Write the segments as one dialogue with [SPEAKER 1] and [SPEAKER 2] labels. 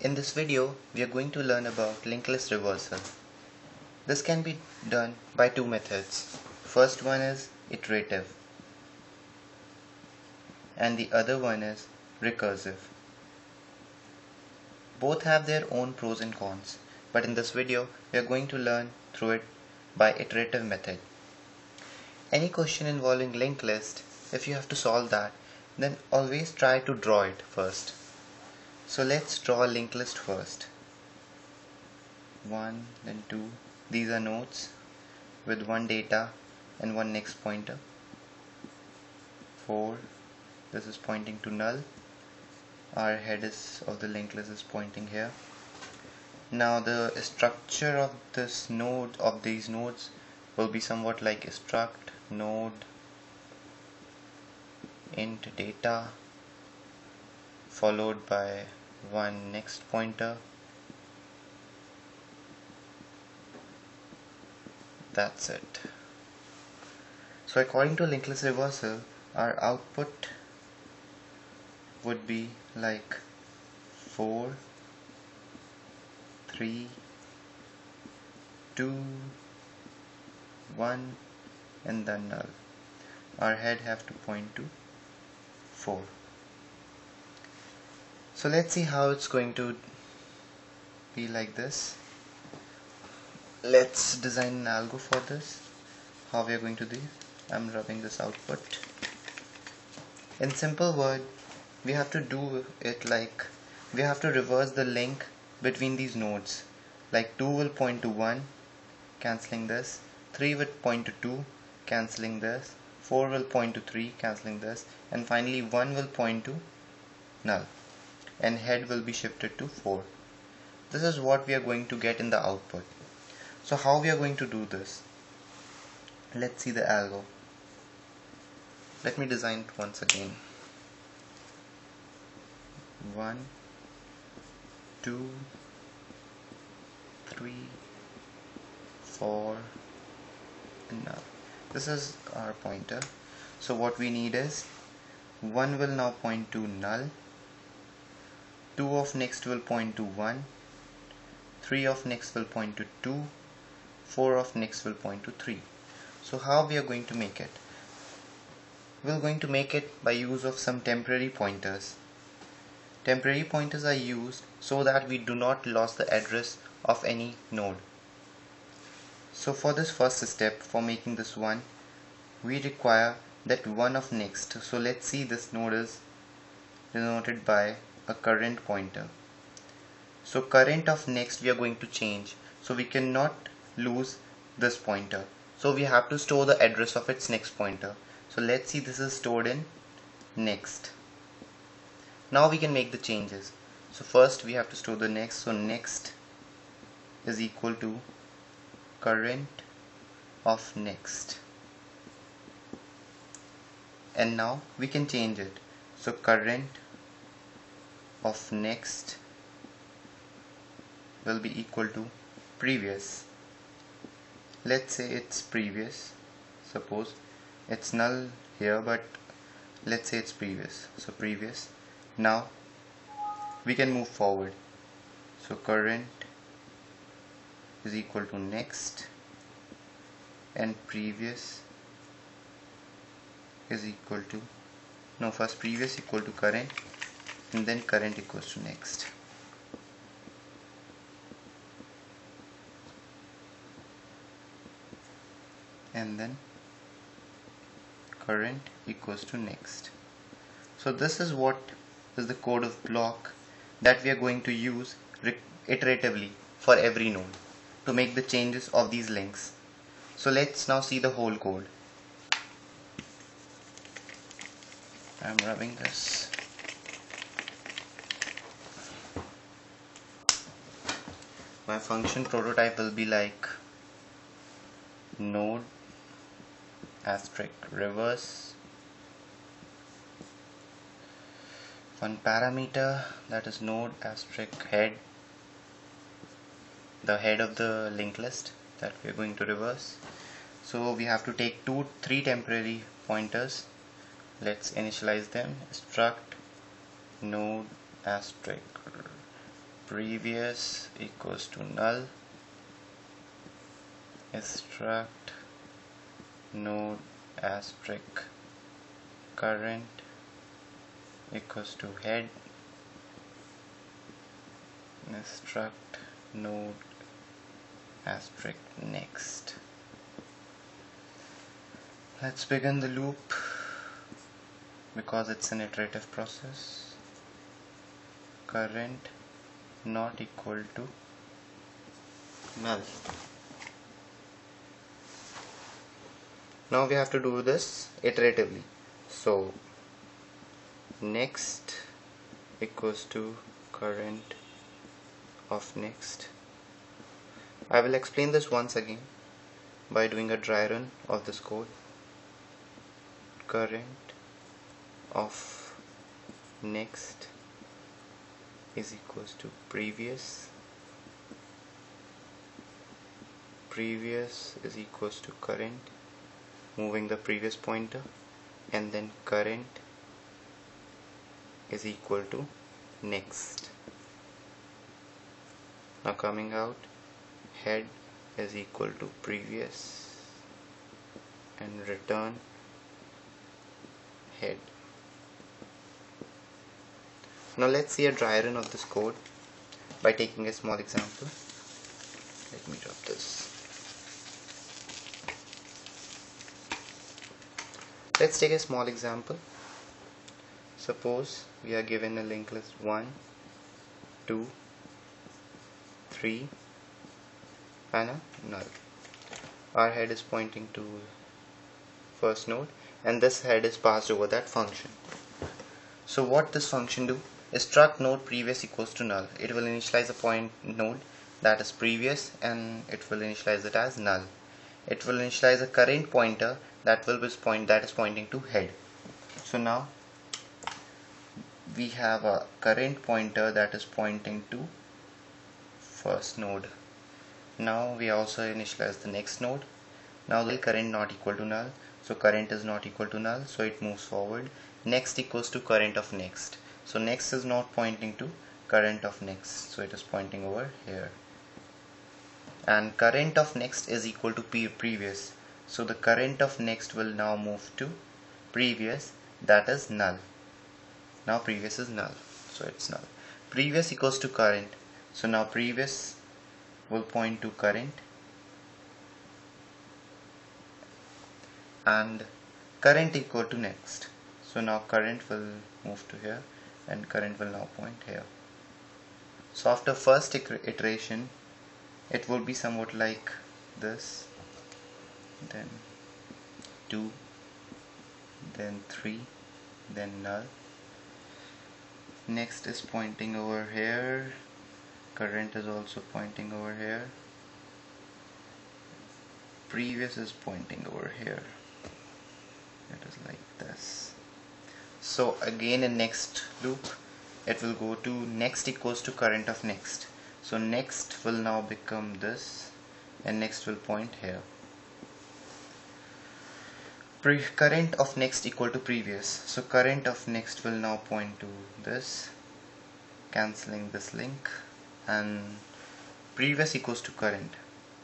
[SPEAKER 1] In this video, we are going to learn about linked list reversal. This can be done by two methods. First one is iterative and the other one is recursive. Both have their own pros and cons, but in this video, we are going to learn through it by iterative method. Any question involving linked list, if you have to solve that, then always try to draw it first. So let's draw a linked list first. 1, then 2. These are nodes with one data and one next pointer. 4. This is pointing to null. Our head of the linked list is pointing here. Now the structure of these nodes will be somewhat like struct node int data followed by one next pointer. That's it. So according to linked list reversal, our output would be like 4, 3, 2, 1 and then null. Our head have to point to 4. So let's see how it's going to be like this. Let's design an algo for this. How we are going to do. I'm rubbing this output. In simple word, we have to do it like we have to reverse the link between these nodes. Like 2 will point to 1, cancelling this. 3 will point to 2, cancelling this. 4 will point to 3, cancelling this. And finally 1 will point to null. And head will be shifted to 4. This is what we are going to get in the output. So how we are going to do this? Let's see the algo. Let me design it once again. 1, 2, 3, 4 and null. This is our pointer. So what we need is 1 will now point to null, 2 of next will point to 1, 3 of next will point to 2, 4 of next will point to 3. So how we are going to make it? We are going to make it by use of some temporary pointers. Temporary pointers are used so that we do not lose the address of any node. So for this first step, for making this one, we require that one of next. So let's see, this node is denoted by a current pointer. So current of next we are going to change. So we cannot lose this pointer. So we have to store the address of its next pointer. So let's see, this is stored in next. Now we can make the changes. So first we have to store the next. So next is equal to current of next. And now we can change it. So current of next will be equal to previous. Let's say it's previous. Suppose it's null here, but let's say it's previous. So previous. Now we can move forward. So current is equal to next and previous is equal to first previous equal to current and then current equals to next. And then current equals to next. So this is what is the code of block that we are going to use iteratively for every node to make the changes of these links. So let's now see the whole code. I'm rubbing this. My function prototype will be like node asterisk reverse, one parameter, that is node asterisk head, the head of the linked list that we are going to reverse. So we have to take 3 temporary pointers. Let's initialize them. Struct node asterisk previous equals to null, struct node asterisk current equals to head, struct node asterisk next. Let's begin the loop because it's an iterative process. Current not equal to null. Now we have to do this iteratively. So next equals to current of next. I will explain this once again by doing a dry run of this code. Current of next is equals to previous is equals to current, moving the previous pointer, and then current is equal to next. Now coming out, head is equal to previous and return head. Now let's see a dry run of this code by taking a small example. Let me drop this. Let's take a small example. Suppose we are given a linked list 1, 2, 3 and a null. Our head is pointing to first node and this head is passed over that function. So what this function do is struct node previous equals to null. It will initialize a point node that is previous and it will initialize it as null. It will initialize a current pointer that is pointing to head. So now we have a current pointer that is pointing to first node. Now we also initialize the next node. Now the current not equal to null, so current is not equal to null, so it moves forward. Next equals to current of next, so next is not pointing to current of next, so it is pointing over here. And current of next is equal to previous, so the current of next will now move to previous, that is null. Now previous is null, so it's null. Previous equals to current, so now previous will point to current and current equal to next, so now current will move to here and current will now point here. So after first iteration it will be somewhat like this, then 2, then 3, then null. Next is pointing over here, current is also pointing over here, previous is pointing over here. It is like this. So again in next loop it will go to next equals to current of next, so next will now become this and next will point here. Current of next equal to previous, so current of next will now point to this, cancelling this link, and previous equals to current,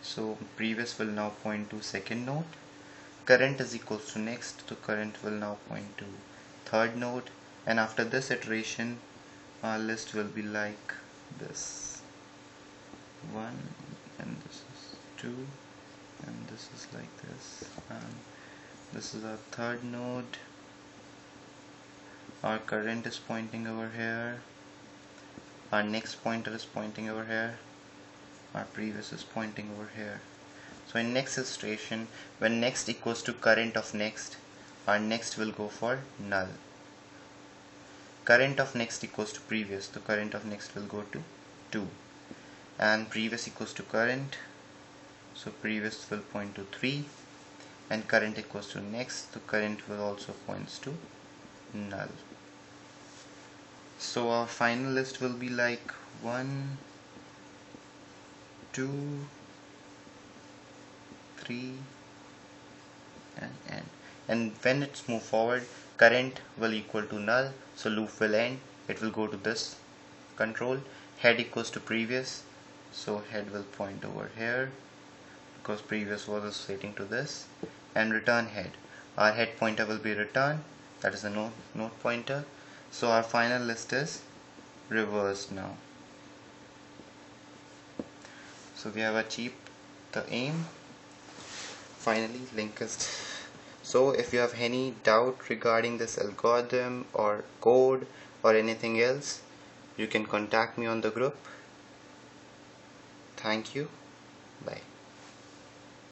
[SPEAKER 1] so previous will now point to second node. Current is equals to next, so current will now point to third node, and after this iteration our list will be like this: 1 and this is 2 and this is like this, and this is our third node. Our current is pointing over here, our next pointer is pointing over here, our previous is pointing over here. So in next iteration, when next equals to current of next, our next will go for null. Current of next equals to previous, the current of next will go to 2, and previous equals to current, so previous will point to 3, and current equals to next, the current will also points to null. So our final list will be like 1, 2, 3 and n. And when it's moved forward, current will equal to null, so loop will end, it will go to this control, head equals to previous, so head will point over here because previous was associating to this, and return head. Our head pointer will be return, that is the note pointer. So our final list is reversed now. So we have achieved the aim. Finally, link is. So if you have any doubt regarding this algorithm or code or anything else, you can contact me on the group. Thank you. Bye.